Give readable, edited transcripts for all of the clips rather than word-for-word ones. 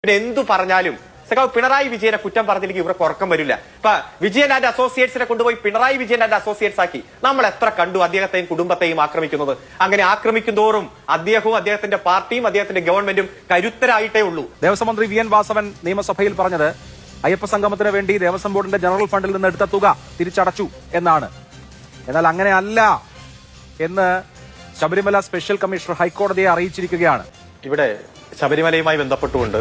പിന്നെ എന്തു പറഞ്ഞാലും സഖാവ് പിണറായി വിജയനെ കുറ്റം പറഞ്ഞില്ലെങ്കിൽ ഇവർക്ക് ഉറക്കം വരില്ല. ഇപ്പൊ വിജയൻ ആൻഡ് അസോസിയേറ്റ്സിനെ കൊണ്ടുപോയി പിണറായി വിജയൻ ആൻഡ് അസോസിയേറ്റ്സ് ആക്കി. നമ്മൾ എത്ര കണ്ടു അദ്ദേഹത്തെയും കുടുംബത്തെയും ആക്രമിക്കുന്നത്. അങ്ങനെ ആക്രമിക്കും തോറും അദ്ദേഹവും അദ്ദേഹത്തിന്റെ പാർട്ടിയും അദ്ദേഹത്തിന്റെ ഗവൺമെന്റും കരുത്തരായിട്ടേ ഉള്ളൂ. ദേവസ്വം മന്ത്രി വി എൻ വാസവൻ നിയമസഭയിൽ പറഞ്ഞത് അയ്യപ്പ സംഗമത്തിന് വേണ്ടി ദേവസ്വം ബോർഡിന്റെ ജനറൽ ഫണ്ടിൽ നിന്ന് എടുത്ത തുക തിരിച്ചടച്ചു എന്നാണ്. എന്നാൽ അങ്ങനെയല്ല എന്ന് ശബരിമല സ്പെഷ്യൽ കമ്മീഷണർ ഹൈക്കോടതിയെ അറിയിച്ചിരിക്കുകയാണ്. ഇവിടെ ശബരിമലയുമായി ബന്ധപ്പെട്ടുകൊണ്ട്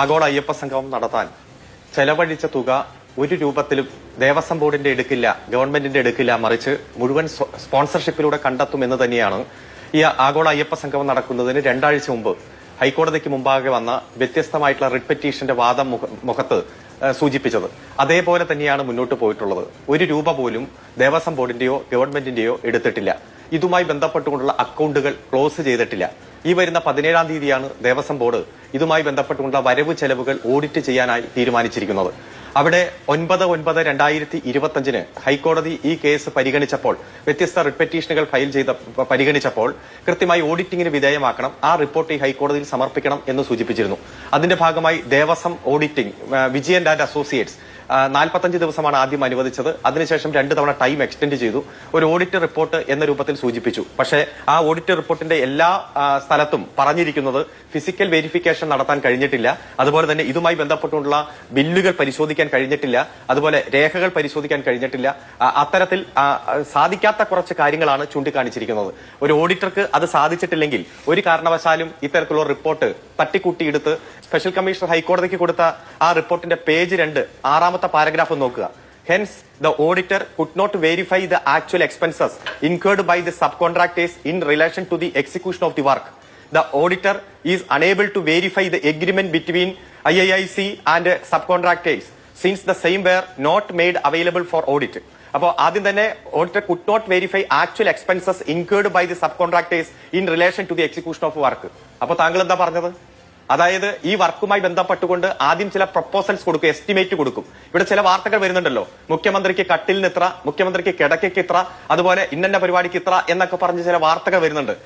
ആഗോള അയ്യപ്പ സംഗമം നടത്താൻ ചെലവഴിച്ച തുക ഒരു രൂപത്തിലും ദേവസ്വം ബോർഡിന്റെ എടുക്കില്ല, ഗവൺമെന്റിന്റെ എടുക്കില്ല, മറിച്ച് മുഴുവൻ സ്പോൺസർഷിപ്പിലൂടെ കണ്ടെത്തുമെന്ന് തന്നെയാണ് ഈ ആഗോള അയ്യപ്പ സംഗമം നടക്കുന്നതിന് 2 ആഴ്ച മുമ്പ് ഹൈക്കോടതിക്ക് മുമ്പാകെ വന്ന വ്യത്യസ്തമായിട്ടുള്ള റിട്ട് പെറ്റീഷന്റെ വാദം മുഖത്ത് സൂചിപ്പിച്ചത്. അതേപോലെ തന്നെയാണ് മുന്നോട്ട് പോയിട്ടുള്ളത്. 1 രൂപ പോലും ദേവസ്വം ബോർഡിന്റെയോ ഗവൺമെന്റിന്റെയോ എടുത്തിട്ടില്ല. ഇതുമായി ബന്ധപ്പെട്ടുകൊണ്ടുള്ള അക്കൗണ്ടുകൾ ക്ലോസ് ചെയ്തിട്ടില്ല. ഈ വരുന്ന 17-ാം തീയതിയാണ് ദേവസ്വം ബോർഡ് ഇതുമായി ബന്ധപ്പെട്ടുകൊണ്ടുള്ള വരവ് ചെലവുകൾ ഓഡിറ്റ് ചെയ്യാനായി തീരുമാനിച്ചിരിക്കുന്നത്. അവിടെ 9/9/2025 ഹൈക്കോടതി ഈ കേസ് പരിഗണിച്ചപ്പോൾ, വ്യത്യസ്ത റിട്ട് പെറ്റീഷനുകൾ ഫയൽ പരിഗണിച്ചപ്പോൾ കൃത്യമായി ഓഡിറ്റിംഗിന് വിധേയമാക്കണം, ആ റിപ്പോർട്ട് ഈ ഹൈക്കോടതിയിൽ സമർപ്പിക്കണം എന്ന് സൂചിപ്പിച്ചിരുന്നു. അതിന്റെ ഭാഗമായി Devaswom auditing Vijayan and associates 45 ദിവസമാണ് ആദ്യം അനുവദിച്ചത്. അതിനുശേഷം 2 തവണ ടൈം എക്സ്റ്റെൻഡ് ചെയ്തു. ഒരു ഓഡിറ്റ് റിപ്പോർട്ട് എന്ന രൂപത്തിൽ സൂചിപ്പിച്ചു. പക്ഷേ ആ ഓഡിറ്റ് റിപ്പോർട്ടിന്റെ എല്ലാ സ്ഥലത്തും പറഞ്ഞിരിക്കുന്നത് ഫിസിക്കൽ വെരിഫിക്കേഷൻ നടത്താൻ കഴിഞ്ഞിട്ടില്ല, അതുപോലെ തന്നെ ഇതുമായി ബന്ധപ്പെട്ടുള്ള ബില്ലുകൾ പരിശോധിക്കാൻ കഴിഞ്ഞിട്ടില്ല, അതുപോലെ രേഖകൾ പരിശോധിക്കാൻ കഴിഞ്ഞിട്ടില്ല. അത്തരത്തിൽ സാധിക്കാത്ത കുറച്ച് കാര്യങ്ങളാണ് ചൂണ്ടിക്കാണിച്ചിരിക്കുന്നത്. ഒരു ഓഡിറ്റർക്ക് അത് സാധിച്ചിട്ടില്ലെങ്കിൽ ഒരു കാരണവശാലും ഇത്തരത്തിലുള്ള റിപ്പോർട്ട് തട്ടിക്കൂട്ടിയെടുത്ത് സ്പെഷ്യൽ കമ്മീഷണർ ഹൈക്കോടതിക്ക് കൊടുത്ത ആ റിപ്പോർട്ടിന്റെ പേജ് 2 6ാമത്തെ പാരഗ്രാഫ് നോക്കുക. Hence, the auditor could not verify the actual expenses incurred by the subcontractors in relation to the execution of the work. The auditor is unable to verify the agreement between IIIC and subcontractors since the same were not made available for audit. അപ്പോൾ ആദ്യം തന്നെ auditor could not verify actual expenses incurred by the sub contractors in relation to the execution of work. അപ്പോൾ താങ്കൾ എന്താ പറഞ്ഞത്? അതായത് ഈ വർക്കുമായി ബന്ധപ്പെട്ടുകൊണ്ട് ആദ്യം ചില പ്രപ്പോസൽസ് കൊടുക്കും, എസ്റ്റിമേറ്റ് കൊടുക്കും. ഇവിടെ ചില വാർത്തകൾ വരുന്നുണ്ടല്ലോ, മുഖ്യമന്ത്രിക്ക് കട്ടിലിന് ഇത്ര, മുഖ്യമന്ത്രിക്ക് കിടക്കയ്ക്ക് ഇത്ര, അതുപോലെ ഇന്ന പരിപാടിക്ക് ഇത്ര എന്നൊക്കെ പറഞ്ഞ് ചില വാർത്തകൾ വരുന്നുണ്ട്.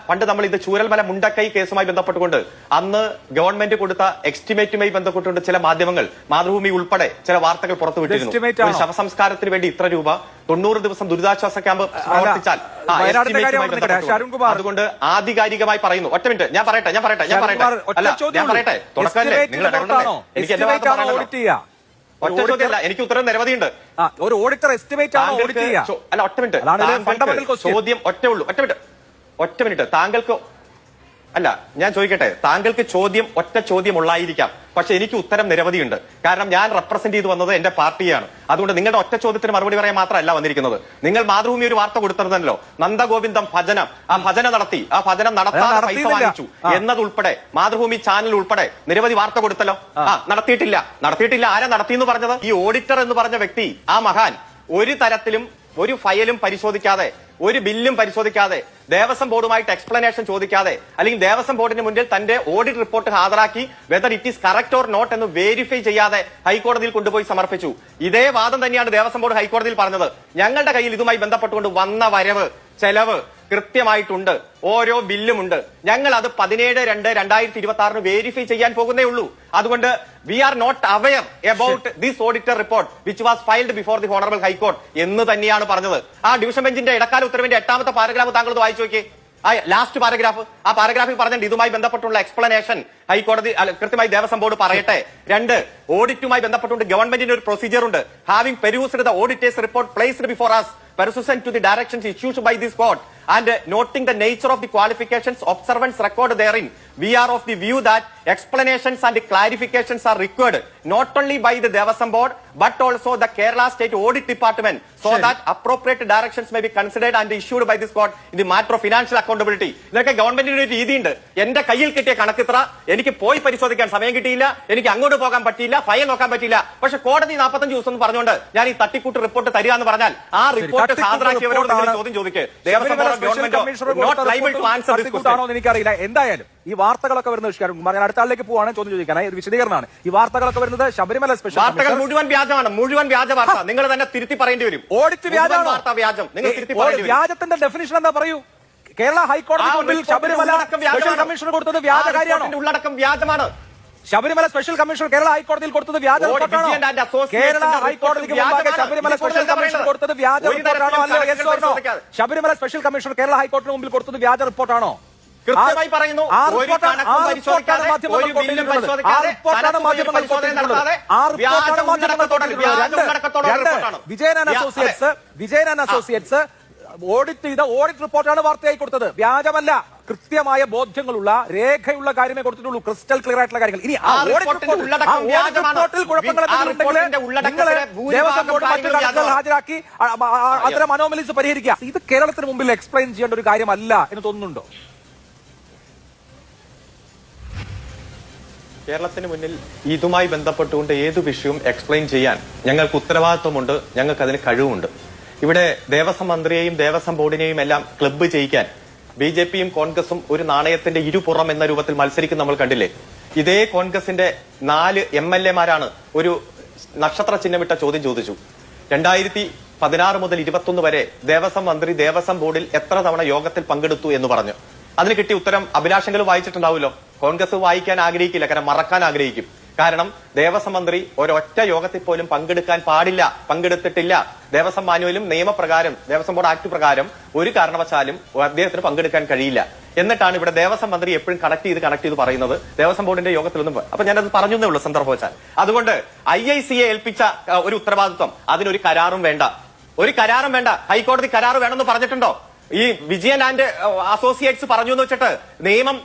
പണ്ട് നമ്മൾ ഇത് ചൂരൽമല മുണ്ടക്കൈ കേസുമായി ബന്ധപ്പെട്ടുകൊണ്ട് അന്ന് ഗവൺമെന്റ് കൊടുത്ത എസ്റ്റിമേറ്റുമായി ബന്ധപ്പെട്ടുകൊണ്ട് ചില മാധ്യമങ്ങൾ, മാതൃഭൂമി ഉൾപ്പെടെ ചില വാർത്തകൾ പുറത്തുവിട്ടിരുന്നു. ശവസംസ്കാരത്തിന് വേണ്ടി ഇത്ര രൂപ, 90 ദിവസം ദുരിതാശ്വാസ ക്യാമ്പ് പ്രവർത്തിച്ചാൽ. അതുകൊണ്ട് ആധികാരികമായി പറയുന്നു. ഒറ്റ മിനിറ്റ്, ഞാൻ പറയട്ടെ. തുടക്കമല്ലേ, നിങ്ങൾ എനിക്ക് എന്റെ ഭാഗത്ത് പറയണല്ലോ. ഒറ്റ ചോദ്യമല്ല, എനിക്ക് ഉത്തരം നിരവധിയുണ്ട്. ഒരു ഓഡിറ്റർ എസ്റ്റിമേറ്റ് ആണോ ഓഡിറ്റ് ചെയ്യുക? അല്ല, ഒറ്റ മിനിറ്റ്, ചോദ്യം ഒറ്റ മിനിറ്റ്. താങ്കൾക്ക് അല്ല, ഞാൻ ചോദിക്കട്ടെ, താങ്കൾക്ക് ഒറ്റ ചോദ്യം ഉള്ളായിരിക്കാം, പക്ഷെ എനിക്ക് ഉത്തരം നിരവധിയുണ്ട്. കാരണം ഞാൻ റെപ്രസെന്റ് ചെയ്തു വന്നത് എന്റെ പാർട്ടിയാണ്. അതുകൊണ്ട് നിങ്ങളുടെ ഒറ്റ ചോദ്യത്തിന് മറുപടി പറയാൻ മാത്രമല്ല വന്നിരിക്കുന്നത്. നിങ്ങൾ മാതൃഭൂമി ഒരു വാർത്ത കൊടുത്തിരുന്നല്ലോ, നന്ദഗോവിന്ദം ഭജനം, ആ ഭജന നടത്തി, ആ ഭജനം നടത്താതെ പൈസ വാങ്ങിച്ചു എന്നതുൾപ്പെടെ മാതൃഭൂമി ചാനൽ ഉൾപ്പെടെ നിരവധി വാർത്ത കൊടുത്തല്ലോ. നടത്തിയിട്ടില്ല. ആരാ നടത്തിയെന്ന് പറഞ്ഞത്? ഈ ഓഡിറ്റർ എന്ന് പറഞ്ഞ വ്യക്തി, ആ മഹാൻ ഒരു തരത്തിലും ഒരു ഫയലും പരിശോധിക്കാതെ, ഒരു ബില്ലും പരിശോധിക്കാതെ, ദേവസ്വം ബോർഡുമായിട്ട് എക്സ്പ്ലനേഷൻ ചോദിക്കാതെ, അല്ലെങ്കിൽ ദേവസ്വം ബോർഡിന് മുന്നിൽ തന്റെ ഓഡിറ്റ് റിപ്പോർട്ട് ഹാജരാക്കി whether it is correct or not എന്ന് വെരിഫൈ ചെയ്യാതെ ഹൈക്കോടതിയിൽ കൊണ്ടുപോയി സമർപ്പിച്ചു. ഇതേ വാദം തന്നെയാണ് ദേവസ്വം ബോർഡ് ഹൈക്കോടതിയിൽ പറഞ്ഞത്. ഞങ്ങളുടെ കയ്യിൽ ഇതുമായി ബന്ധപ്പെട്ടുകൊണ്ട് വന്ന വരവ് ചെലവ് കൃത്യമായിട്ടുണ്ട്, ഓരോ ബില്ലുമുണ്ട്. ഞങ്ങൾ അത് 17/2/2026 വെരിഫൈ ചെയ്യാൻ പോകുന്നേ ഉള്ളൂ. അതുകൊണ്ട് we are not aware about this auditor report which was filed before the honourable high court എന്ന് തന്നെയാണ് പറഞ്ഞത്. ആ ഡിവിഷൻ ബെഞ്ചിന്റെ ഇടക്കാല ഉത്തരവിന്റെ 8ാമത്തെ പാരഗ്രാഫ് താങ്കൾ വായിച്ചു നോക്കിയേ. ആ ലാസ്റ്റ് പാരഗ്രാഫ്, ആ പാരഗ്രാഫിൽ പറഞ്ഞിട്ടുണ്ട് ഇതുമായി ബന്ധപ്പെട്ടുള്ള എക്സ്പ്ലനേഷൻ ഹൈക്കോടതി കൃത്യമായി ദേവസ്വം ബോർഡ് പറയട്ടെ. 2, ഓഡിറ്റുമായി ബന്ധപ്പെട്ടുകൊണ്ട് ഗവൺമെന്റിന്റെ ഒരു പ്രൊസീജിയർ ഉണ്ട്. Having perused the auditors report placed before us pursuant to the directions issued by this court and noting the nature of the qualifications observance record therein, we are of the view that explanations and clarifications are required not only by the Devasam Board but also the Kerala State Audit Department so that appropriate directions may be considered and issued by this court in the matter of financial accountability. ഇതൊക്കെ ഗവൺമെന്റിന് ഒരു രീതിയുണ്ട്. എന്റെ കയ്യിൽ കിട്ടിയ കണക്കിത്ര, എനിക്ക് പോയി പരിശോധിക്കാൻ സമയം കിട്ടിയില്ല, എനിക്ക് അങ്ങോട്ട് പോകാൻ പറ്റിയില്ല, ഫയൽ നോക്കാൻ പറ്റിയില്ല, പക്ഷെ കോടതി 45 ദിവസം എന്ന് പറഞ്ഞുകൊണ്ട് ഞാൻ ഈ തട്ടിക്കൂട്ട് റിപ്പോർട്ട് തരിക എന്ന് പറഞ്ഞാൽ ആ റിപ്പോർട്ട് ഹാജരാക്കിയവരോട് ചോദ്യം ചോദിക്കുക. Devaswom board government not liable to answer this question. എനിക്കറിയില്ല. എന്തായാലും ഈ വാർത്തകളൊക്കെ വരുന്നത് ഞാൻ അടുത്ത ആളിലേക്ക് പോവാണ് ചോദ്യം ചോദിക്കാനായി. ഒരു വിശദീകരണമാണ്. ഈ വാർത്തകളൊക്കെ വരുന്നത് ശബരിമല സ്പെഷ്യൽ വാർത്തകൾ മുഴുവൻ വ്യാജമാണ്, മുഴുവൻ വ്യാജ വാർത്ത. നിങ്ങൾ തന്നെ തിരുത്തി പറയേണ്ടി വരും. ഓഡിറ്റ് വ്യാജമാണ്, വാർത്ത വ്യാജം. നിങ്ങൾ തിരുത്തി പറയേണ്ടി വരും. വ്യാജത്തിന്റെ ഡെഫിനിഷൻ എന്താ പറയൂ? കേരള ഹൈക്കോടതി ശബരിമല സ്പെഷ്യൽ കമ്മീഷണർ കൊടുത്തത് വ്യാജ കാര്യമാണ്. ഉള്ളടക്കം വ്യാജമാണ്. ശബരിമല സ്പെഷ്യൽ കമ്മീഷണർ കേരള ഹൈക്കോടതിയിൽ കൊടുത്തത് വ്യാജ റിപ്പോർട്ടാണോ? കേരള ഹൈക്കോടതിക്ക് മുമ്പാകെ ശബരിമല സ്പെഷ്യൽ കമ്മീഷണർ കൊടുത്തത് വ്യാജ റിപ്പോർട്ടാണോ? അല്ലയോ? Yes or no? Sabarimala special commissioner Kerala ഹൈക്കോടതിന് മുമ്പിൽ കൊടുത്തത് വ്യാജ റിപ്പോർട്ടാണോ? കൃത്യമായി പറയുന്നു. വിജയൻ അസോസിയേറ്റ്സ് ഓഡിറ്റ് ചെയ്ത ഓഡിറ്റ് റിപ്പോർട്ടാണ് വാർത്തയായി കൊടുത്തത്. വ്യാജമല്ല, കൃത്യമായ ബോധ്യങ്ങളുള്ള രേഖയുള്ള കാര്യമേ കൊടുത്തിട്ടുള്ളൂ. ക്രിസ്റ്റൽ ക്ലിയർ ആയിട്ടുള്ള കാര്യങ്ങൾ. ഇനി ആ ഓഡിറ്റ് റിപ്പോർട്ടിൽ കുഴപ്പങ്ങൾ ദേവസ്വം ബോർഡ് മറ്റു കണക്കുകൾ ഹാജരാക്കി അത്തരം അനോമലീസ് പരിഹരിക്കുക. ഇത് കേരളത്തിന് മുമ്പിൽ എക്സ്പ്ലെയിൻ ചെയ്യേണ്ട ഒരു കാര്യമല്ല എന്ന് തോന്നുന്നുണ്ടോ? കേരളത്തിന് മുന്നിൽ ഇതുമായി ബന്ധപ്പെട്ടുകൊണ്ട് ഏതു വിഷയവും എക്സ്പ്ലെയിൻ ചെയ്യാൻ ഞങ്ങൾക്ക് ഉത്തരവാദിത്വമുണ്ട്, ഞങ്ങൾക്ക് അതിന് കഴിവുണ്ട്. ഇവിടെ ദേവസ്വം മന്ത്രിയെയും ദേവസ്വം ബോർഡിനെയും എല്ലാം ക്ലബ്ബ് ചെയ്യിക്കാൻ ബിജെപിയും കോൺഗ്രസും ഒരു നാണയത്തിന്റെ ഇരുപുറം എന്ന രൂപത്തിൽ മത്സരിക്കും നമ്മൾ കണ്ടില്ലേ? ഇതേ കോൺഗ്രസിന്റെ 4 MLA-മാരാണ് ഒരു നക്ഷത്ര ചിഹ്നമിട്ട ചോദ്യം ചോദിച്ചു. 2016 മുതൽ 21 വരെ ദേവസ്വം മന്ത്രി ദേവസ്വം ബോർഡിൽ എത്ര തവണ യോഗത്തിൽ പങ്കെടുത്തു എന്ന് പറഞ്ഞു. അതിന് കിട്ടിയ ഉത്തരം അഭിലാഷെങ്കിലും വായിച്ചിട്ടുണ്ടാവുമല്ലോ. കോൺഗ്രസ് വായിക്കാൻ ആഗ്രഹിക്കില്ല, കാരണം മറക്കാൻ ആഗ്രഹിക്കും. കാരണം ദേവസ്വം മന്ത്രി ഒരൊറ്റ യോഗത്തിൽ പോലും പങ്കെടുക്കാൻ പാടില്ല, പങ്കെടുത്തിട്ടില്ല. ദേവസ്വം മാനുവലും നിയമപ്രകാരം ദേവസ്വം ബോർഡ് ആക്ട് പ്രകാരം ഒരു കാരണവശാലും അദ്ദേഹത്തിന് പങ്കെടുക്കാൻ കഴിയില്ല. എന്നിട്ടാണ് ഇവിടെ ദേവസ്വം മന്ത്രി എപ്പോഴും കണക്ട് ചെയ്ത് പറയുന്നത് ദേവസ്വം ബോർഡിന്റെ യോഗത്തിലൊന്നും. അപ്പൊ ഞാനത് പറഞ്ഞേ ഉള്ളൂ സന്ദർഭവശാൽ. അതുകൊണ്ട് IICയെ ഏൽപ്പിച്ച ഒരു ഉത്തരവാദിത്വം, അതിനൊരു കരാറും വേണ്ട, ഒരു കരാറും വേണ്ട. ഹൈക്കോടതി കരാറ് വേണമെന്ന് പറഞ്ഞിട്ടുണ്ടോ? ഈ വിജയൻ ആൻഡ് അസോസിയേറ്റ്സ് പറഞ്ഞു എന്ന് വെച്ചിട്ട്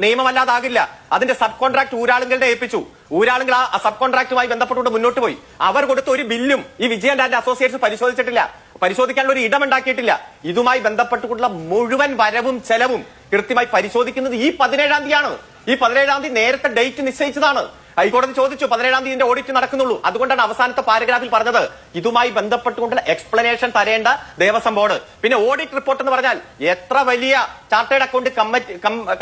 നിയമമല്ലാതാകില്ല. അതിന്റെ സബ് കോൺട്രാക്ട് ഊരാളുകളുടെ ഏൽപ്പിച്ചു. ഊരാളുകൾ ആ സബ് കോൺട്രാക്ടുമായി ബന്ധപ്പെട്ടുകൊണ്ട് മുന്നോട്ട് പോയി. അവർ കൊടുത്ത ഒരു ബില്ലും ഈ വിജയൻ ആൻഡ് അസോസിയേറ്റ്സ് പരിശോധിച്ചിട്ടില്ല, പരിശോധിക്കാനുള്ള ഒരു ഇടമുണ്ടാക്കിയിട്ടില്ല. ഇതുമായി ബന്ധപ്പെട്ടുകൊണ്ടുള്ള മുഴുവൻ വരവും ചെലവും കൃത്യമായി പരിശോധിക്കുന്നത് ഈ 17-ാം തീയതിയാണ്. ഈ 17-ാം തീയതി നേരത്തെ ഡേറ്റ് നിശ്ചയിച്ചതാണ്. ഹൈക്കോടതി ചോദിച്ചു 17-ാം തീയതിന്റെ ഓഡിറ്റ് നടക്കുന്നുള്ളൂ. അതുകൊണ്ടാണ് അവസാനത്തെ പാരഗ്രാഫിൽ പറഞ്ഞത് ഇതുമായി ബന്ധപ്പെട്ടുകൊണ്ടുള്ള എക്സ്പ്ലനേഷൻ തരേണ്ട ദേവസ്വം ബോർഡ്. പിന്നെ ഓഡിറ്റ് റിപ്പോർട്ട് എന്ന് പറഞ്ഞാൽ എത്ര വലിയ ചാർട്ടേഡ് അക്കൗണ്ട്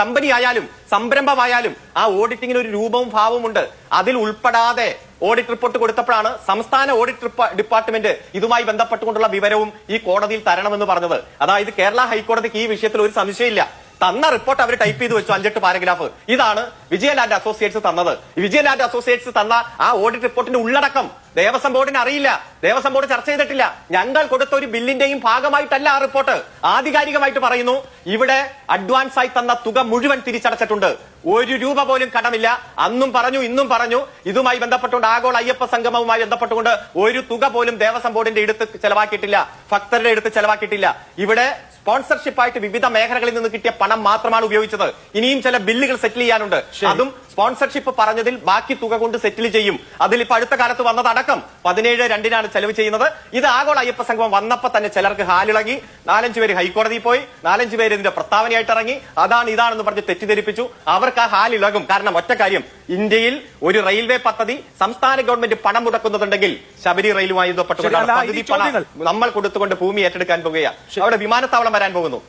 കമ്പനി ആയാലും സംരംഭമായാലും ആ ഓഡിറ്റിങ്ങിന് ഒരു രൂപവും ഭാവവും ഉണ്ട്. അതിൽ ഉൾപ്പെടാതെ ഓഡിറ്റ് റിപ്പോർട്ട് കൊടുത്തപ്പോഴാണ് സംസ്ഥാന ഓഡിറ്റ് ഡിപ്പാർട്ട്മെന്റ് ഇതുമായി ബന്ധപ്പെട്ടുകൊണ്ടുള്ള വിവരവും ഈ കോടതിയിൽ തരണമെന്ന് പറഞ്ഞത്. അതായത് കേരള ഹൈക്കോടതിക്ക് ഈ വിഷയത്തിൽ ഒരു സംശയമില്ല. തന്ന റിപ്പോർട്ട് അവർ ടൈപ്പ് ചെയ്ത് വെച്ചു 5-8 പാരഗ്രാഫ്. ഇതാണ് വിജയൻ ആൻഡ് അസോസിയേറ്റ്സ് തന്നത്. വിജയൻ ആൻഡ് അസോസിയേറ്റ്സ് തന്ന ആ ഓഡിറ്റ് റിപ്പോർട്ടിന്റെ ഉള്ളടക്കം ദേവസ്വം ബോർഡിന് അറിയില്ല, ദേവസ്വം ബോർഡ് ചർച്ച ചെയ്തിട്ടില്ല. ഞങ്ങൾ കൊടുത്ത ഒരു ബില്ലിന്റെയും ഭാഗമായിട്ടല്ല ആ റിപ്പോർട്ട്. ആധികാരികമായിട്ട് പറയുന്നു ഇവിടെ അഡ്വാൻസ് ആയി തന്ന തുക മുഴുവൻ തിരിച്ചടച്ചിട്ടുണ്ട്, 1 രൂപ പോലും കടമില്ല. അന്നും പറഞ്ഞു ഇന്നും പറഞ്ഞു. ഇതുമായി ബന്ധപ്പെട്ടുകൊണ്ട് ആഗോള അയ്യപ്പ സംഗമവുമായി ബന്ധപ്പെട്ടുകൊണ്ട് ഒരു തുക പോലും ദേവസ്വം ബോർഡിന്റെ എടുത്ത് ചെലവാക്കിയിട്ടില്ല, ഭക്തരുടെ എടുത്ത് ചെലവാക്കിയിട്ടില്ല. ഇവിടെ സ്പോൺസർഷിപ്പായിട്ട് വിവിധ മേഖലകളിൽ നിന്ന് കിട്ടിയ പണം മാത്രമാണ് ഉപയോഗിച്ചത്. ഇനിയും ചില ബില്ലുകൾ സെറ്റിൽ ചെയ്യാനുണ്ട്. അതും സ്പോൺസർഷിപ്പ് പറഞ്ഞതിൽ ബാക്കി തുക കൊണ്ട് സെറ്റിൽ ചെയ്യും. അതിൽ ഇപ്പൊ അടുത്ത കാലത്ത് വന്നതടക്കം 17/2-നാണ് ചെലവ് ചെയ്യുന്നത്. ഇത് ആഗോള അയ്യപ്പ സംഗമം വന്നപ്പോ തന്നെ ചിലർക്ക് ഹാലിളകി. 4-5 പേര് ഹൈക്കോടതിയിൽ പോയി, 4-5 പേര് ഇതിന്റെ പ്രസ്താവനയായിട്ട് ഇറങ്ങി. അതാണ് ഇതാണെന്ന് പറഞ്ഞ് തെറ്റിദ്ധരിപ്പിച്ചു. അവർക്ക് ആ ഹാലിളകും. കാരണം ഒറ്റ കാര്യം, ഇന്ത്യയിൽ ഒരു റെയിൽവേ പദ്ധതി സംസ്ഥാന ഗവൺമെന്റ് പണം മുടക്കുന്നുണ്ടെങ്കിൽ ശബരി റെയിലുമായി ബന്ധപ്പെട്ടുകൊണ്ടാണ്. പദ്ധതി പണം നമ്മൾ കൊടുത്തുകൊണ്ട് ഭൂമി ഏറ്റെടുക്കാൻ പോകുകയാണ്. അവിടെ വിമാനത്താവളം വരാൻ പോകുന്നു.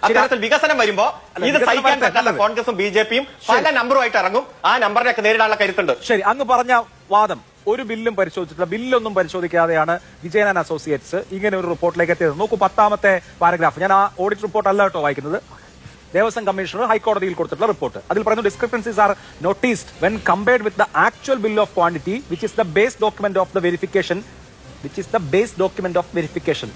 അത്തരത്തിൽ വികസനം വരുമ്പോ ഇത് സഹിക്കാൻ പറ്റാത്ത കോൺഗ്രസും BJPയും പല നമ്പറുമായിട്ട് ഇറങ്ങും. ആ നമ്പറിനൊക്കെ നേരിടാനുള്ള കരുത്തുണ്ട്. ശരി, അങ്ങ് പറഞ്ഞ വാദം ഒരു ബില്ലും പരിശോധിച്ചിട്ടില്ല, ബില്ലൊന്നും പരിശോധിക്കാതെയാണ് വിജയൻ ആൻഡ് അസോസിയേറ്റ്സ് ഇങ്ങനെ ഒരു റിപ്പോർട്ടിലേക്ക് എത്തിയത്. നോക്കൂ 10-ാമത്തെ പാരഗ്രാഫ്. ഞാൻ ആ ഓഡിറ്റ് റിപ്പോർട്ട് അല്ല കേട്ടോ വായിക്കുന്നത്. ദേവസ്വം കമ്മീഷണർ ഹൈക്കോടതിയിൽ കൊടുത്തിട്ടുള്ള റിപ്പോർട്ട്. അതിൽ പറയുന്നു discrepancies are noticed when compared with the actual bill of quantity which is the base document of the verification.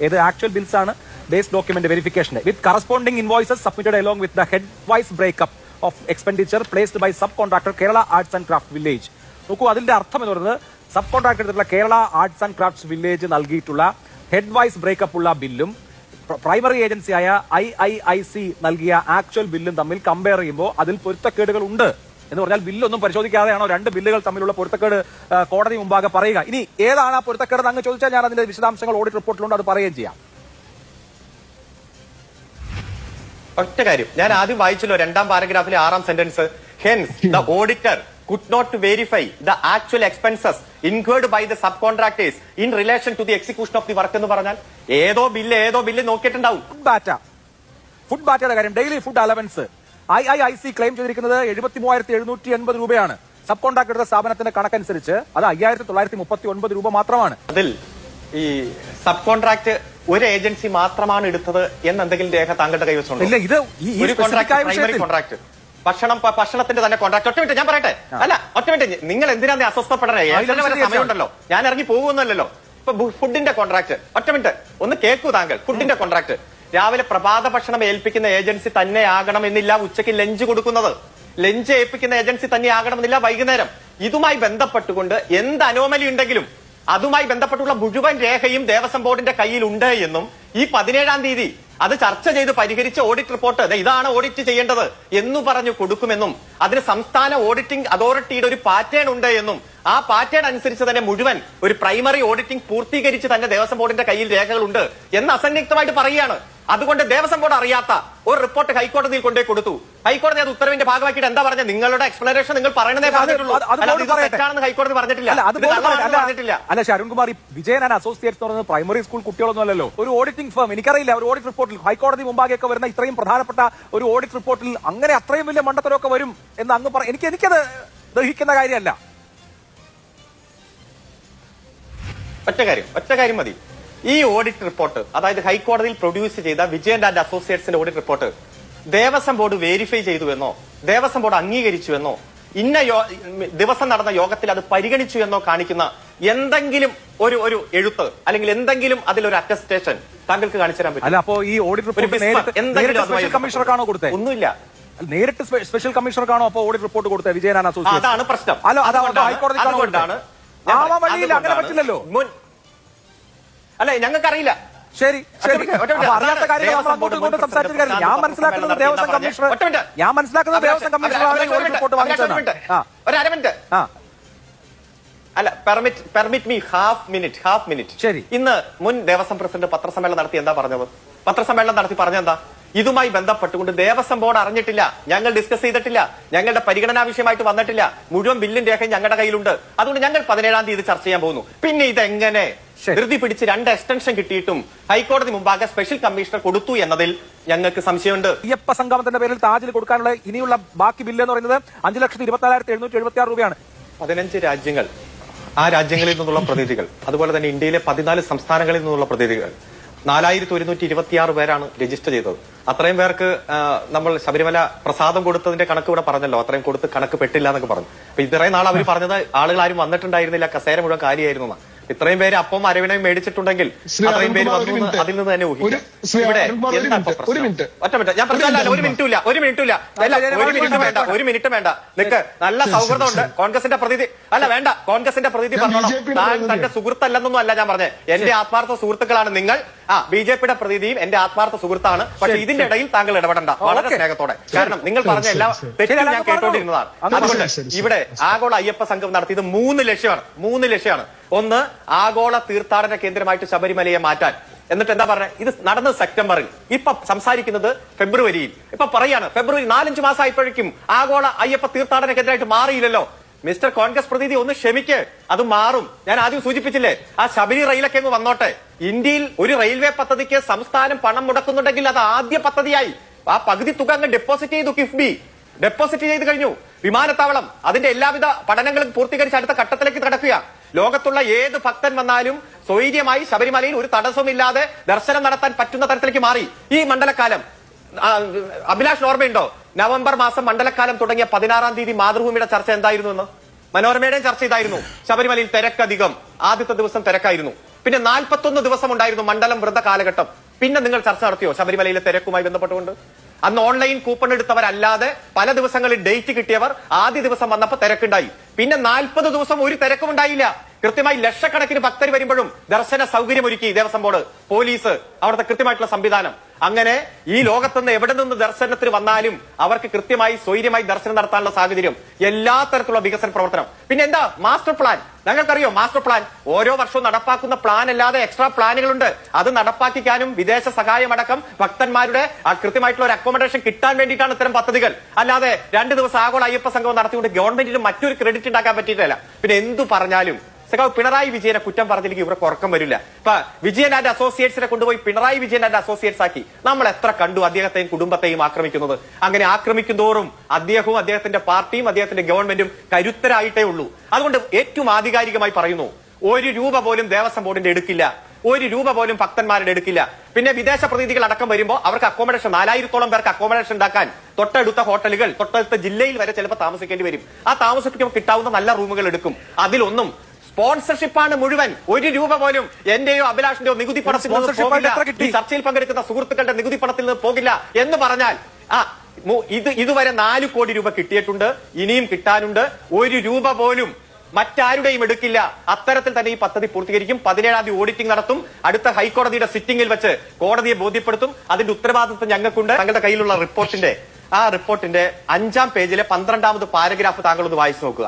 ഏത് ആക്ച്വൽ ബിൽസ് ആണ്? Base document verification with corresponding invoices submitted along with the head wise breakup of expenditure placed by sub contractor Kerala arts and craft village. നോക്കൂ, അതിന്റെ അർത്ഥം എന്ന് പറയുന്നത് sub contractor എടുത്തിട്ടുള്ള Kerala arts and crafts village നൽകിയിട്ടുള്ള head wise breakup ഉള്ള ബില്ലും primary ഏജൻസിയായ IIIC നൽകിയ ആക്ച്വൽ ബില്ലും തമ്മിൽ കമ്പയർ ചെയ്യുമ്പോൾ അതിൽ പൊരുത്തക്കേടുകൾ ഉണ്ട് എന്ന് പറഞ്ഞാൽ ബില്ലൊന്നും പരിശോധിക്കാതെയാണോ 2 ബില്ലുകൾ തമ്മിലുള്ള പൊരുത്തക്കേട് കോടതി മുമ്പാകെ പറയുക? ഇനി ഏതാണ് ആ പൊരുത്തക്കേട് അങ്ങ് ചോദിച്ചാൽ ഞാൻ അതിന്റെ വിശദാംശങ്ങൾ ഓഡിറ്റ് റിപ്പോർട്ടിലുണ്ട്, അത് പറയുകയും ചെയ്യാം. ഒറ്റ കാര്യം, ഞാൻ ആദ്യം വായിച്ചല്ലോ 2-ാം പാരഗ്രാഫിലെ 6-ാം sentence. Hence the auditor could not verify the actual expenses incurred by the subcontractors in relation to the execution of the work എന്ന് പറഞ്ഞാൽ ഏതോ ബില്ല് നോക്കിയിട്ടുണ്ടാവും. ഫുഡ് ബാറ്റയുടെ കാര്യം, daily food allowance IIIC claim ചെയ്തിരിക്കുന്നത് 73,780 രൂപയാണ്. സബ് കോൺട്രാക്ടറുടെ സ്ഥാപനത്തിന്റെ കണക്കനുസരിച്ച് അത് 5,939 രൂപ മാത്രമാണ്. അതിൽ ഈ സബ് കോൺട്രാക്ട് ഒരു ഏജൻസി മാത്രമാണ് എടുത്തത് എന്നെന്തെങ്കിലും രേഖ താങ്കളുടെ കൈവശമുണ്ടോ? ഇല്ല, ഇത് ഒരു കോൺട്രാക്ട് പ്രൈമറി കോൺട്രാക്ട് ഭക്ഷണത്തിന്റെ തന്നെ കോൺട്രാക്ട്. ഒറ്റ മിനിറ്റ് ഞാൻ പറയട്ടെ. അല്ല ഒറ്റ മിനിറ്റ്, നിങ്ങൾ എന്തിനാണ് അസ്വസ്ഥപ്പെടണേ? സമയമുണ്ടല്ലോ, ഞാൻ ഇറങ്ങി പോകുന്നല്ലോ. ഇപ്പൊ ഫുഡിന്റെ കോൺട്രാക്ട്, ഒറ്റ മിനിറ്റ് ഒന്ന് കേൾക്കൂ താങ്കൾ. ഫുഡിന്റെ കോൺട്രാക്ട് രാവിലെ പ്രഭാത ഭക്ഷണം ഏൽപ്പിക്കുന്ന ഏജൻസി തന്നെ ആകണമെന്നില്ല ഉച്ചയ്ക്ക് ലഞ്ച് കൊടുക്കുന്നത്. ലഞ്ച് ഏൽപ്പിക്കുന്ന ഏജൻസി തന്നെ ആകണമെന്നില്ല വൈകുന്നേരം. ഇതുമായി ബന്ധപ്പെട്ടുകൊണ്ട് എന്ത് അനോമലി ഉണ്ടെങ്കിലും അതുമായി ബന്ധപ്പെട്ടുള്ള മുഴുവൻ രേഖയും ദേവസ്വം ബോർഡിന്റെ കയ്യിൽ ഉണ്ട് എന്നും ഈ 17-ാം തീയതി അത് ചർച്ച ചെയ്ത് പരിഹരിച്ച ഓഡിറ്റ് റിപ്പോർട്ട് ഇതാണ് ഓഡിറ്റ് ചെയ്യേണ്ടത് എന്ന് പറഞ്ഞു കൊടുക്കുമെന്നും അതിന് സംസ്ഥാന ഓഡിറ്റിംഗ് അതോറിറ്റിയുടെ ഒരു പാറ്റേൺ ഉണ്ട് എന്നും ആ പാറ്റേൺ അനുസരിച്ച് തന്നെ മുഴുവൻ ഒരു പ്രൈമറി ഓഡിറ്റിംഗ് പൂർത്തീകരിച്ച് തന്നെ ദേവസ്വം ബോർഡിന്റെ കയ്യിൽ രേഖകളുണ്ട് എന്ന് അസന്നിഗ്ധമായിട്ട് പറയുകയാണ്. അതുകൊണ്ട് ദേവസ്വം ബോർഡ് അറിയാത്ത ഒരു റിപ്പോർട്ട് ഹൈക്കോടതിയിൽ കൊണ്ടേ കൊടുത്തു. ഹൈക്കോടതി അത് ഉത്തരവിന്റെ ഭാഗമാക്കിയിട്ട് എന്താ പറഞ്ഞത്? നിങ്ങളുടെ എക്സ്പ്ലനേഷൻ നിങ്ങൾ പറയണതേ പറഞ്ഞിട്ടുള്ളൂ, തെറ്റാണെന്ന് ഹൈക്കോടതി പറഞ്ഞിട്ടില്ല. അല്ല അരുൺകുമാർ, വിജയൻ ആൻഡ് അസോസിയേറ്റ്സ് എന്ന് പറയുന്നത് പ്രൈമറി സ്കൂൾ കുട്ടികളൊന്നും അല്ലല്ലോ. ഒരു ഓഡിറ്റിംഗ് ഫേം, എനിക്കറിയില്ല, ഒരു ഓഡിറ്റ് റിപ്പോർട്ടിൽ ഹൈക്കോടതി മുമ്പാകെയൊക്കെ വരുന്ന ഇത്രയും പ്രധാനപ്പെട്ട ഒരു ഓഡിറ്റ് റിപ്പോർട്ടിൽ അങ്ങനെ അത്രയും വലിയ മണ്ടത്തരമൊക്കെ വരും എന്ന് അങ്ങ് എനിക്കത് ദഹിക്കുന്ന കാര്യമല്ല. ഒറ്റ കാര്യം മതി. ഈ ഓഡിറ്റ് റിപ്പോർട്ട്, അതായത് ഹൈക്കോടതിയിൽ പ്രൊഡ്യൂസ് ചെയ്ത വിജയൻ ആൻഡ് അസോസിയേറ്റ്സിന്റെ audit report Devaswom board verify ചെയ്തുവെന്നോ ദേവസ്വം ബോർഡ് അംഗീകരിച്ചുവെന്നോ ഇന്ന ദിവസം നടന്ന യോഗത്തിൽ അത് പരിഗണിച്ചു എന്നോ കാണിക്കുന്ന എന്തെങ്കിലും ഒരു എഴുത്ത് അല്ലെങ്കിൽ എന്തെങ്കിലും അതിലൊരു അറ്റസ്റ്റേഷൻ താങ്കൾക്ക് കാണിച്ചു തരാൻ പറ്റും? അല്ല, അപ്പോ ഈ ഓഡിറ്റ് റിപ്പോർട്ട് സ്പെഷ്യൽ കമ്മീഷണർക്കാണോ കൊടുത്തത്? ഒന്നുമില്ല, നേരിട്ട് സ്പെഷ്യൽ കമ്മീഷണർക്കാണോ അപ്പോ ഓഡിറ്റ് റിപ്പോർട്ട് കൊടുത്തത് വിജയൻ ആൻഡ് അസോസിയേറ്റ്സ്? അതാണ് പ്രശ്നം. ഹൈക്കോടതിക്കാണ്. അങ്ങനെ പറ്റില്ലല്ലോ. അല്ല, ഞങ്ങൾക്കറിയില്ല. ശരി, അറിയാത്ത കാര്യങ്ങൾ നമ്മൾ അങ്ങോട്ടും ഇങ്ങോട്ടും സംസാരിച്ചിട്ട് കാര്യമില്ല. ഞാൻ മനസ്സിലാക്കുന്നത് ദേവസ്വം കമ്മീഷണർ റിപ്പോർട്ട് വാങ്ങിച്ചതാണ്. ഒരു അരമിനിറ്റ്. അല്ല, പെർമിറ്റ് മീ ഹാഫ് മിനിറ്റ്. ശരി. ഇന്ന് മുൻ ദേവസ്വം പ്രസിഡന്റ് പത്രസമ്മേളനം നടത്തി എന്താ പറഞ്ഞത്? പത്രസമ്മേളനം നടത്തി പറഞ്ഞെന്താ? ഇതുമായി ബന്ധപ്പെട്ടുകൊണ്ട് ദേവസ്വം ബോർഡ് അറിഞ്ഞിട്ടില്ല, ഞങ്ങൾ ഡിസ്കസ് ചെയ്തിട്ടില്ല, ഞങ്ങളുടെ പരിഗണനാ വിഷയമായിട്ട് വന്നിട്ടില്ല, മുഴുവൻ ബില്ലും രേഖയും ഞങ്ങളുടെ കയ്യിലുണ്ട്, അതുകൊണ്ട് ഞങ്ങൾ 17-ാം തീയതി ചർച്ച ചെയ്യാൻ പോകുന്നു. പിന്നെ ഇതെങ്ങനെ ധൃതി പിടിച്ച് 2 എക്സ്റ്റൻഷൻ കിട്ടിയിട്ടും ഹൈക്കോടതി മുമ്പാകെ സ്പെഷ്യൽ കമ്മീഷണർ കൊടുത്തു എന്നതിൽ ഞങ്ങൾക്ക് സംശയമുണ്ട്. അയ്യപ്പ സംഗമത്തിന്റെ പേരിൽ താജിൽ കൊടുക്കാനുള്ള ഇനിയുള്ള ബാക്കി ബില്ല് എന്ന് പറയുന്നത് 5,24,776 രൂപയാണ്. 15 രാജ്യങ്ങൾ, ആ രാജ്യങ്ങളിൽ നിന്നുള്ള പ്രതിനിധികൾ, അതുപോലെ തന്നെ ഇന്ത്യയിലെ 14 സംസ്ഥാനങ്ങളിൽ നിന്നുള്ള പ്രതിനിധികൾ, 4,126 പേരാണ് രജിസ്റ്റർ ചെയ്തത്. അത്രയും പേർക്ക് നമ്മൾ ശബരിമല പ്രസാദം കൊടുത്തതിന്റെ കണക്ക് ഇവിടെ പറഞ്ഞല്ലോ, അത്രയും കൊടുത്ത് കണക്ക് പെട്ടില്ല എന്നൊക്കെ പറഞ്ഞു. അപ്പൊ ഇത്രയും നാൾ അവർ പറഞ്ഞത് ആളുകൾ ആരും വന്നിട്ടുണ്ടായിരുന്നില്ല, കസേര മുഴുവൻ കാര്യമായിരുന്നു. ഇത്രയും പേര് അപ്പം അരവിണയും മേടിച്ചിട്ടുണ്ടെങ്കിൽ അത്രയും പേര് വന്നു, അതിൽ നിന്ന് തന്നെ ഊഹിക്കാം. ഇവിടെ ഒറ്റ മിനിറ്റ്, ഞാൻ പറഞ്ഞല്ല, ഒരു മിനിറ്റ് വേണ്ട, നിക്ക്. നല്ല സൗഹൃദമുണ്ട് കോൺഗ്രസിന്റെ പ്രതിനിധി. അല്ല വേണ്ട, കോൺഗ്രസിന്റെ പ്രതിനിധി പറഞ്ഞോളാം. താൻ തന്റെ സുഹൃത്തല്ലെന്നൊന്നും അല്ല ഞാൻ പറഞ്ഞത്, എന്റെ ആത്മാർത്ഥ സുഹൃത്തുക്കളാണ് നിങ്ങൾ. ബിജെപിയുടെ പ്രതിനിധിയും എന്റെ ആത്മാർത്ഥ സുഹൃത്താണ്. പക്ഷെ ഇതിന്റെ ഇടയിൽ താങ്കൾ ഇടപെടണ്ട, വളരെ സ്നേഹത്തോടെ. കാരണം നിങ്ങൾ പറഞ്ഞ എല്ലാ തെറ്റും ഞാൻ കേട്ടോണ്ടിരുന്നതാണ്. അതുകൊണ്ട് ഇവിടെ ആഗോള അയ്യപ്പ സംഘം നടത്തിയത് 3 ലക്ഷ്യമാണ്. ഒന്ന്, ആഗോള തീർത്ഥാടന കേന്ദ്രമായിട്ട് ശബരിമലയെ മാറ്റാൻ. എന്നിട്ട് എന്താ പറഞ്ഞത്? ഇത് നടന്നത് സെപ്റ്റംബറിൽ, ഇപ്പൊ സംസാരിക്കുന്നത് ഫെബ്രുവരിയിൽ. ഇപ്പൊ പറയാണ് ഫെബ്രുവരി 4-5 മാസമായപ്പോഴേക്കും ആഗോള അയ്യപ്പ തീർത്ഥാടന കേന്ദ്രമായിട്ട് മാറിയില്ലല്ലോ. മിസ്റ്റർ കോൺഗ്രസ് പ്രതിനിധി ഒന്ന് ക്ഷമിക്ക്, അത് മാറും. ഞാൻ ആദ്യം സൂചിപ്പിച്ചില്ലേ, ആ ശബരി റെയിലൊക്കെ അങ്ങ് വന്നോട്ടെ. ഇന്ത്യയിൽ ഒരു റെയിൽവേ പദ്ധതിക്ക് സംസ്ഥാനം പണം മുടക്കുന്നുണ്ടെങ്കിൽ അത് ആദ്യ പദ്ധതിയായി ആ പകുതി തുക അങ്ങ് ഡെപ്പോസിറ്റ് ചെയ്തു. കിഫ്ബി ഡെപ്പോസിറ്റ് ചെയ്ത് കഴിഞ്ഞു. വിമാനത്താവളം, അതിന്റെ എല്ലാവിധ പഠനങ്ങളും പൂർത്തീകരിച്ച് അടുത്ത ഘട്ടത്തിലേക്ക് കടക്കുക. ലോകത്തുള്ള ഏത് ഭക്തൻ വന്നാലും സ്വൈര്യമായി ശബരിമലയിൽ ഒരു തടസ്സമില്ലാതെ ദർശനം നടത്താൻ പറ്റുന്ന തരത്തിലേക്ക് മാറി ഈ മണ്ഡലകാലം. അഭിലാഷ് ഓർമ്മയുണ്ടോ? നവംബർ മാസം മണ്ഡലകാലം തുടങ്ങിയ 16-ാം തീയതി മാതൃഭൂമിയുടെ ചർച്ച എന്തായിരുന്നു എന്ന്? മനോരമയുടെയും ചർച്ച ഇതായിരുന്നു. ശബരിമലയിൽ തിരക്കധികം, ആദ്യത്തെ ദിവസം തിരക്കായിരുന്നു. പിന്നെ 41 ദിവസം ഉണ്ടായിരുന്നു മണ്ഡലം വ്രത കാലഘട്ടം. പിന്നെ നിങ്ങൾ ചർച്ച നടത്തിയോ ശബരിമലയിലെ തിരക്കുമായി ബന്ധപ്പെട്ടുകൊണ്ട്? അന്ന് ഓൺലൈൻ കൂപ്പൺ എടുത്തവരല്ലാതെ പല ദിവസങ്ങളിൽ ഡേറ്റ് കിട്ടിയവർ ആദ്യ ദിവസം വന്നപ്പോ തിരക്കുണ്ടായി. പിന്നെ 40 ദിവസം ഒരു തിരക്കും ഉണ്ടായില്ല. കൃത്യമായി ലക്ഷക്കണക്കിന് ഭക്തർ വരുമ്പോഴും ദർശന സൗകര്യം ഒരുക്കി ദേവസ്വം ബോർഡ്, പോലീസ്, അവിടുത്തെ കൃത്യമായിട്ടുള്ള സംവിധാനം. അങ്ങനെ ഈ ലോകത്തുനിന്ന് എവിടെ നിന്ന് ദർശനത്തിന് വന്നാലും അവർക്ക് കൃത്യമായി സ്വൈര്യമായി ദർശനം നടത്താനുള്ള സാഹചര്യം, എല്ലാ തരത്തിലുള്ള വികസന പ്രവർത്തനം. പിന്നെ എന്താ മാസ്റ്റർ പ്ലാൻ? ഞങ്ങൾക്കറിയോ മാസ്റ്റർ പ്ലാൻ ഓരോ വർഷവും നടപ്പാക്കുന്ന പ്ലാൻ അല്ലാതെ എക്സ്ട്രാ പ്ലാനുകളുണ്ട്. അത് നടപ്പാക്കിക്കാനും വിദേശ സഹായമടക്കം ഭക്തന്മാരുടെ കൃത്യമായിട്ടുള്ള ഒരു അക്കോമഡേഷൻ കിട്ടാൻ വേണ്ടിയിട്ടാണ് ഇത്തരം പദ്ധതികൾ. അല്ലാതെ 2 ദിവസം ആഗോള അയ്യപ്പ സംഘം നടത്തിക്കൊണ്ട് ഗവൺമെന്റിന് മറ്റൊരു ക്രെഡിറ്റ് ഉണ്ടാക്കാൻ പറ്റിയിട്ടല്ല. പിന്നെ എന്തു പറഞ്ഞാലും സഖാവ് പിണറായി വിജയനെ കുറ്റം പറഞ്ഞില്ലെങ്കിൽ ഇവർക്ക് ഉറക്കം വരില്ല. ഇപ്പൊ വിജയൻ ആൻഡ് അസോസിയേറ്റ്സിനെ കൊണ്ടുപോയി പിണറായി വിജയൻ ആൻഡ് അസോസിയേറ്റ്സ് ആക്കി നമ്മൾ എത്ര കണ്ടു അദ്ദേഹത്തെയും കുടുംബത്തെയും ആക്രമിക്കുന്നത്. അങ്ങനെ ആക്രമിക്കുന്തോറും അദ്ദേഹവും അദ്ദേഹത്തിന്റെ പാർട്ടിയും അദ്ദേഹത്തിന്റെ ഗവൺമെന്റും കരുത്തരായിട്ടേ ഉള്ളൂ. അതുകൊണ്ട് ഏറ്റവും ആധികാരികമായി പറയുന്നു, 1 രൂപ പോലും ദേവസ്വം ബോർഡിന്റെ എടുക്കില്ല. ഒരു രൂപ പോലും ഭക്തന്മാരുടെ എടുക്കില്ല. പിന്നെ വിദേശ പ്രതിനിധികൾ അടക്കം വരുമ്പോൾ അവർക്ക് അക്കോമഡേഷൻ 4000-ഓളം പേർക്ക് അക്കോമഡേഷൻ ഉണ്ടാക്കാൻ തൊട്ടടുത്ത ഹോട്ടലുകൾ തൊട്ടടുത്ത ജില്ലയിൽ വരെ ചിലപ്പോൾ താമസിക്കേണ്ടി വരും. ആ താമസിക്കുമ്പോൾ കിട്ടാവുന്ന നല്ല റൂമുകൾ എടുക്കും. അതിലൊന്നും സ്പോൺസർഷിപ്പാണ് മുഴുവൻ. ഒരു രൂപ പോലും എന്റെയോ അഭിലാഷിന്റെയോ നികുതി പണത്തിൽ നിന്ന് പോകില്ല. ഈ ചർച്ചയിൽ പങ്കെടുക്കുന്ന സുഹൃത്തുക്കളുടെ നികുതി പണത്തിൽ നിന്ന് പോകില്ല എന്ന് പറഞ്ഞാൽ ഇതുവരെ 4 കോടി രൂപ കിട്ടിയിട്ടുണ്ട്, ഇനിയും കിട്ടാനുണ്ട്. ഒരു രൂപ പോലും മറ്റാരുടെയും എടുക്കില്ല. അത്തരത്തിൽ തന്നെ ഈ പദ്ധതി പൂർത്തീകരിക്കും. 17-ാം തീയതി ഓഡിറ്റിംഗ് നടത്തും. അടുത്ത ഹൈക്കോടതിയുടെ സിറ്റിംഗിൽ വെച്ച് കോടതിയെ ബോധ്യപ്പെടുത്തും. അതിന്റെ ഉത്തരവാദിത്വം ഞങ്ങൾക്കുണ്ട്. തങ്ങളുടെ കയ്യിലുള്ള റിപ്പോർട്ടിന്റെ 5-ാം പേജിലെ 12-ാമത് പാരഗ്രാഫ് താങ്കൾ ഒന്ന് വായിച്ചു നോക്കുക.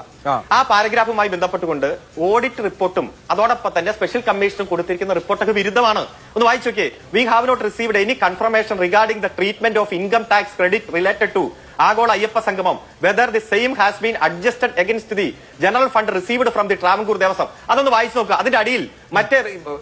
ആ പാരഗ്രാഫുമായി ബന്ധപ്പെട്ടുകൊണ്ട് ഓഡിറ്റ് റിപ്പോർട്ടും അതോടൊപ്പം തന്നെ സ്പെഷ്യൽ കമ്മീഷനും കൊടുത്തിരിക്കുന്ന റിപ്പോർട്ടൊക്കെ വിരുദ്ധമാണ്. ഒന്ന് വായിച്ചു നോക്കിയേ. We have not received any confirmation regarding the treatment of income tax credit related to Agola Ayyappa Sangamam whether the same has been adjusted against the general fund received from the Travancore Devaswom. അതൊന്ന് വായിച്ചു നോക്കുക. അതിന്റെ അടിയിൽ മറ്റേ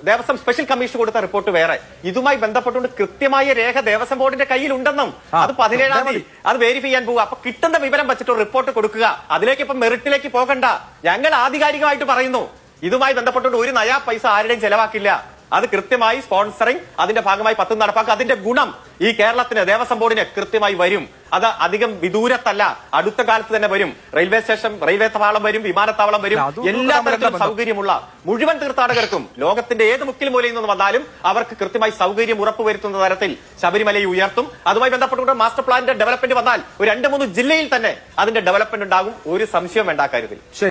ദേവസ്വം സ്പെഷ്യൽ കമ്മീഷൻ കൊടുത്ത റിപ്പോർട്ട് വേറെ. ഇതുമായി ബന്ധപ്പെട്ടുകൊണ്ട് കൃത്യമായ രേഖ ദേവസ്വം ബോർഡിന്റെ കയ്യിലുണ്ടെന്നും അത് 17-ാം തീയതി അത് വെരിഫൈ ചെയ്യാൻ പോകുക. അപ്പൊ കിട്ടുന്ന വിവരം വെച്ചിട്ട് റിപ്പോർട്ട് കൊടുക്കുക. അതിലേക്ക് ഇപ്പൊ മെറിറ്റിലേക്ക് പോകണ്ട. ഞങ്ങൾ ആധികാരികമായിട്ട് പറയുന്നു, ഇതുമായി ബന്ധപ്പെട്ടുകൊണ്ട് ഒരു നയാ പൈസ ആരുടെയും ചെലവാക്കില്ല. അത് കൃത്യമായി സ്പോൺസറിംഗ് അതിന്റെ ഭാഗമായി പത്ത് നടപ്പാക്കുക. അതിന്റെ ഗുണം ഈ കേരളത്തിന് ദേവസ്വം ബോർഡിന് കൃത്യമായി വരും. അത് അധികം വിദൂരത്തല്ല, അടുത്ത കാലത്ത് തന്നെ വരും. റെയിൽവേ സ്റ്റേഷൻ, റെയിൽവേ താവളം വരും, വിമാനത്താവളം വരും. എല്ലാ തരത്തിലും സൗകര്യമുള്ള മുഴുവൻ തീർത്ഥാടകർക്കും ലോകത്തിന്റെ ഏത് മുക്കിൽ മൂലയിൽ നിന്ന് വന്നാലും അവർക്ക് കൃത്യമായി സൗകര്യം ഉറപ്പുവരുത്തുന്ന തരത്തിൽ ശബരിമലയെ ഉയർത്തും. അതുമായി ബന്ധപ്പെട്ടുകൊണ്ട് മാസ്റ്റർ പ്ലാനിന്റെ ഡെവലപ്മെന്റ് വന്നാൽ ഒരു 2-3 ജില്ലയിൽ തന്നെ അതിന്റെ ഡെവലപ്മെന്റ് ഉണ്ടാകും. ഒരു സംശയം വേണ്ട കാര്യത്തിൽ.